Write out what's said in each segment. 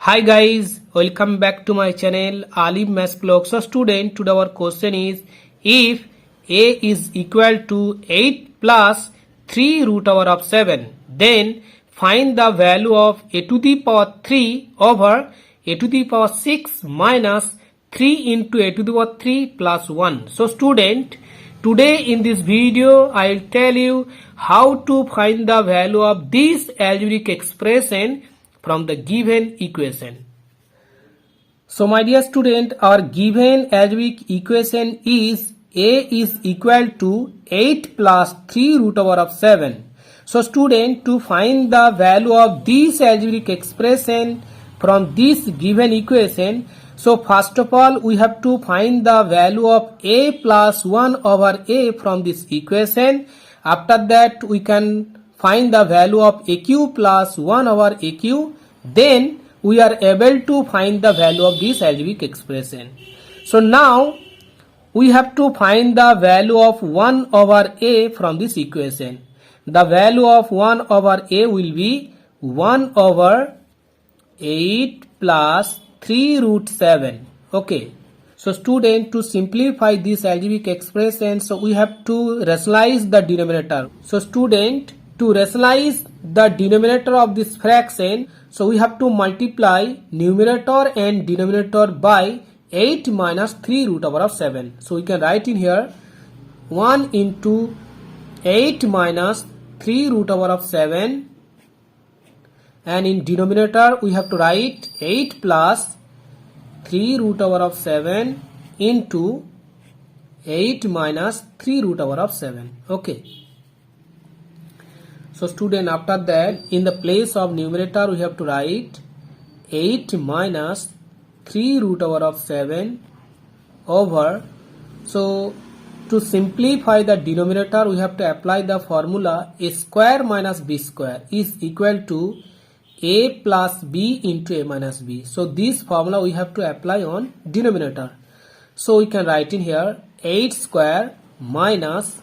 Hi guys, welcome back to my channel Alim Math Blog. So student, today our question is if a is equal to 8 plus 3 root over of 7, then find the value of a to the power 3 over a to the power 6 minus 3 into a to the power 3 plus 1. So student, today in this video I will tell you how to find the value of this algebraic expression from the given equation. So my dear student, our given algebraic equation is a is equal to 8 plus 3 root over of 7. So student, to find the value of this algebraic expression from this given equation, so first of all we have to find the value of a plus 1 over a from this equation. After that we can find the value of aq plus 1 over aq, then we are able to find the value of this algebraic expression. So now we have to find the value of 1 over a from this equation. The value of 1 over a will be 1 over 8 plus 3 root 7. Okay. So student, to simplify this algebraic expression, so we have to rationalize the denominator. So student, to rationalize the denominator of this fraction, so we have to multiply numerator and denominator by 8 minus 3 root over of 7. So we can write in here 1 into 8 minus 3 root over of 7, and in denominator we have to write 8 plus 3 root over of 7 into 8 minus 3 root over of 7. Okay. So student, after that in the place of numerator we have to write 8 minus 3 root over of 7 over, so to simplify the denominator we have to apply the formula a square minus b square is equal to a plus b into a minus b. So this formula we have to apply on denominator. So we can write in here 8 square minus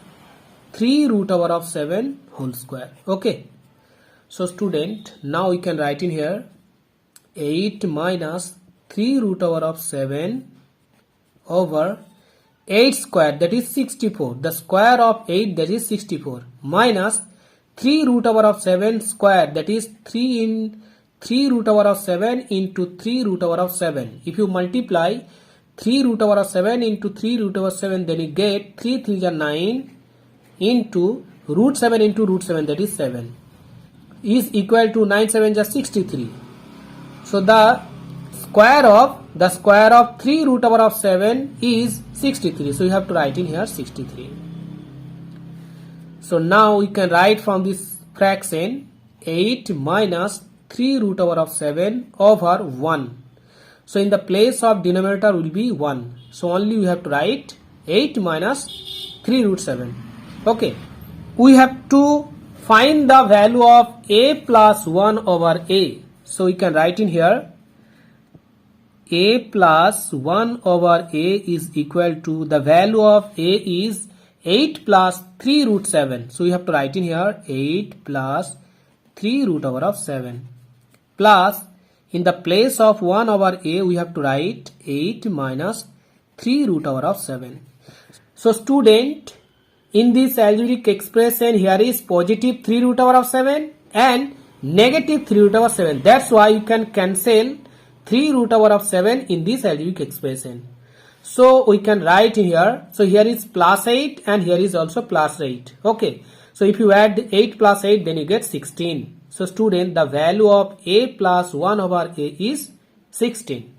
3 root over of 7 whole square. Okay. So student, now we can write in here 8 minus 3 root over of 7 over 8 square, that is 64. The square of 8, that is 64, minus 3 root over of 7 square, that is 3 root over of 7 into 3 root over of 7. If you multiply 3 root over of 7 into 3 root over 7, then you get 3 3 is 9 into root 7 into root 7, that is 7, is equal to 9 7 is 63. So the square of 3 root over of 7 is 63. So you have to write in here 63. So now we can write from this fraction 8 minus 3 root over of 7 over 1. So in the place of denominator will be 1. So only we have to write 8 minus 3 root 7. Okay. We have to find the value of a plus 1 over a. So we can write in here a plus 1 over a is equal to, the value of a is 8 plus 3 root 7. So we have to write in here 8 plus 3 root over of 7 plus, in the place of 1 over a we have to write 8 minus 3 root over of 7. So student, in this algebraic expression here is positive 3 root over of 7 and negative 3 root over 7. That's why you can cancel 3 root over of 7 in this algebraic expression. So we can write in here, so here is plus 8 and here is also plus 8. Okay. So if you add 8 plus 8, then you get 16. So student, the value of a plus 1 over a is 16.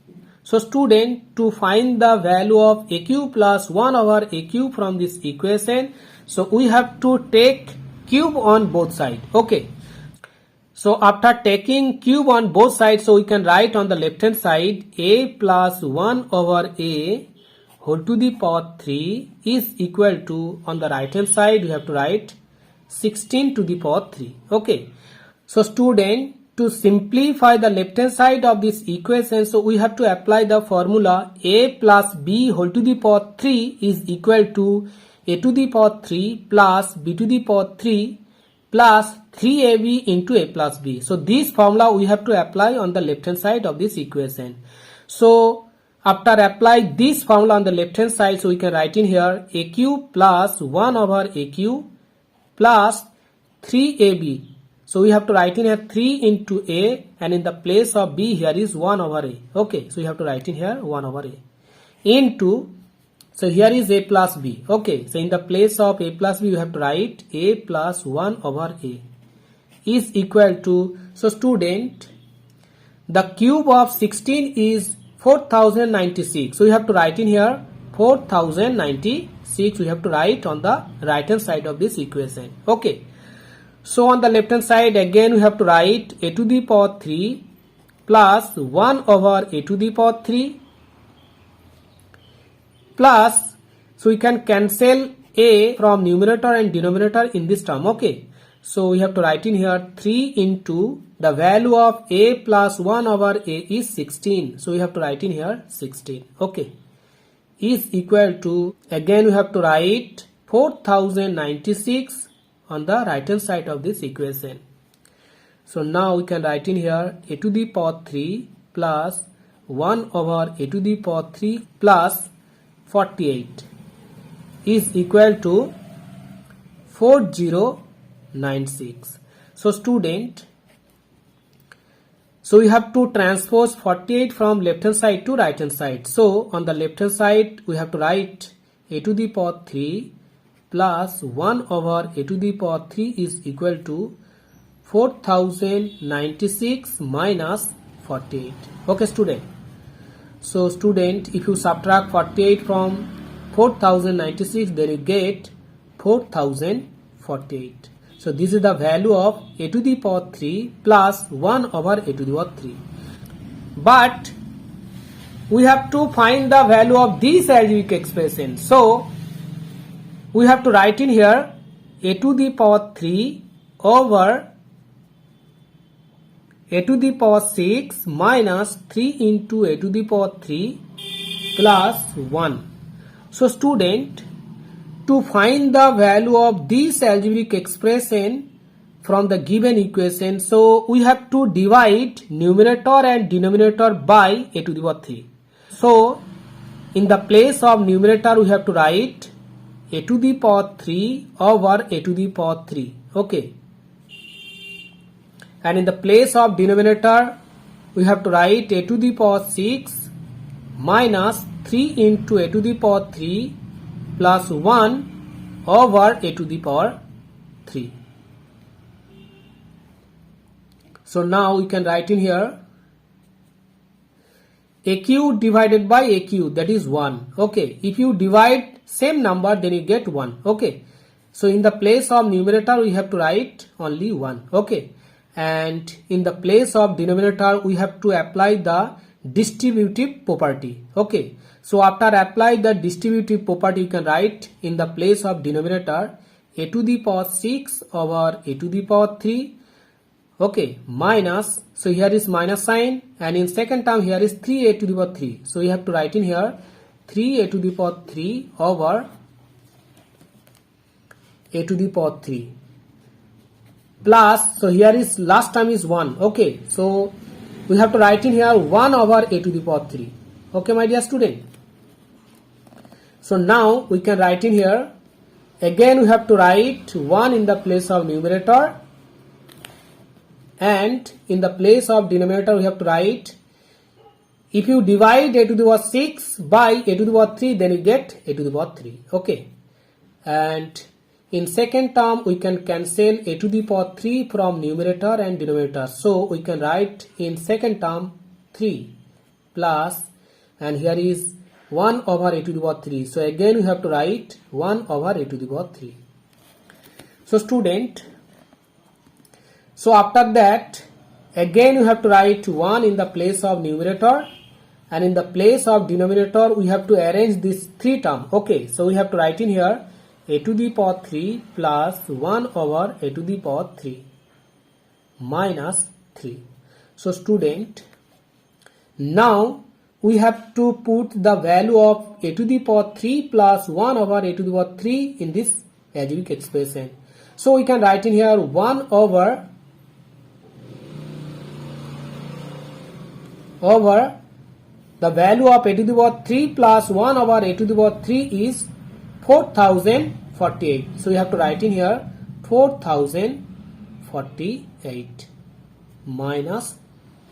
So student, to find the value of aq plus 1 over aq from this equation, so we have to take cube on both sides. Okay. So after taking cube on both sides, so we can write on the left hand side a plus 1 over a whole to the power 3 is equal to, on the right hand side we have to write 16 to the power 3. Okay. So student, to simplify the left hand side of this equation, so we have to apply the formula a plus b whole to the power 3 is equal to a to the power 3 plus b to the power 3 plus 3ab into a plus b. So this formula we have to apply on the left hand side of this equation. So after apply this formula on the left hand side, so we can write in here a cube plus 1 over a cube plus 3ab. So we have to write in here 3 into a, and in the place of b here is 1 over a. Okay, so you have to write in here 1 over a into, so here is a plus b. Okay, so in the place of a plus b you have to write a plus 1 over a is equal to, so student, the cube of 16 is 4096. So you have to write in here 4096. We have to write on the right hand side of this equation. Okay. So on the left hand side again we have to write a to the power 3 plus 1 over a to the power 3 plus, so we can cancel a from numerator and denominator in this term. Okay. So we have to write in here 3 into the value of a plus 1 over a is 16. So we have to write in here 16. Okay. Is equal to, again we have to write 4096 on the right hand side of this equation. So now we can write in here a to the power 3 plus 1 over a to the power 3 plus 48 is equal to 4096. So student, so we have to transpose 48 from left hand side to right hand side. So on the left hand side we have to write a to the power 3 plus 1 over a to the power 3 is equal to 4096 minus 48. Okay student. So student, if you subtract 48 from 4096, then you get 4048. So this is the value of a to the power 3 plus 1 over a to the power 3. But we have to find the value of this algebraic expression. So we have to write in here a to the power 3 over a to the power 6 minus 3 into a to the power 3 plus 1. So student, to find the value of this algebraic expression from the given equation, so we have to divide numerator and denominator by a to the power 3. So in the place of numerator we have to write a to the power 3 over a to the power 3. Okay. And in the place of denominator we have to write a to the power 6 minus 3 into a to the power 3 plus 1 over a to the power 3. So now we can write in here AQ divided by AQ, that is 1. Okay, if you divide same number then you get 1. Okay, so in the place of numerator we have to write only 1. Okay, and in the place of denominator we have to apply the distributive property. Okay, so after apply the distributive property you can write in the place of denominator a to the power 6 over a to the power 3. Okay, minus, so here is minus sign, and in second term here is 3a to the power 3. So you have to write in here 3a to the power 3 over a to the power 3 plus, so here is last term is 1. Okay, so we have to write in here 1 over a to the power 3. Okay, my dear student. So now we can write in here, again we have to write 1 in the place of numerator, and in the place of denominator we have to write, if you divide a to the power 6 by a to the power 3 then you get a to the power 3. Okay, and in second term we can cancel a to the power 3 from numerator and denominator. So we can write in second term 3 plus, and here is 1 over a to the power 3. So again we have to write 1 over a to the power 3. So student, so after that again you have to write 1 in the place of numerator, and in the place of denominator we have to arrange this 3 term. Okay, so we have to write in here a to the power 3 plus 1 over a to the power 3 minus 3. So student, now we have to put the value of a to the power 3 plus 1 over a to the power 3 in this algebraic expression. So we can write in here 1 over the value of a to the power 3 plus 1 over a to the power 3 is 4048. So we have to write in here 4048 minus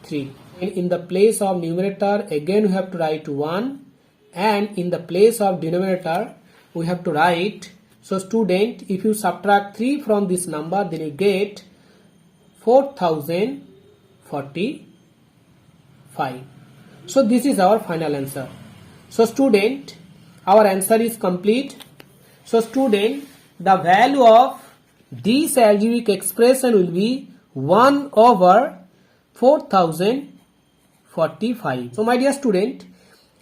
3. And in the place of numerator again we have to write 1, and in the place of denominator we have to write, so student, if you subtract 3 from this number, then you get 4045. So this is our final answer. So student, our answer is complete. So student, the value of this algebraic expression will be 1 over 4045. So my dear student,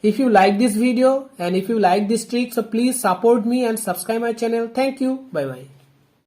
if you like this video and if you like this trick, so please support me and subscribe my channel. Thank you. Bye bye.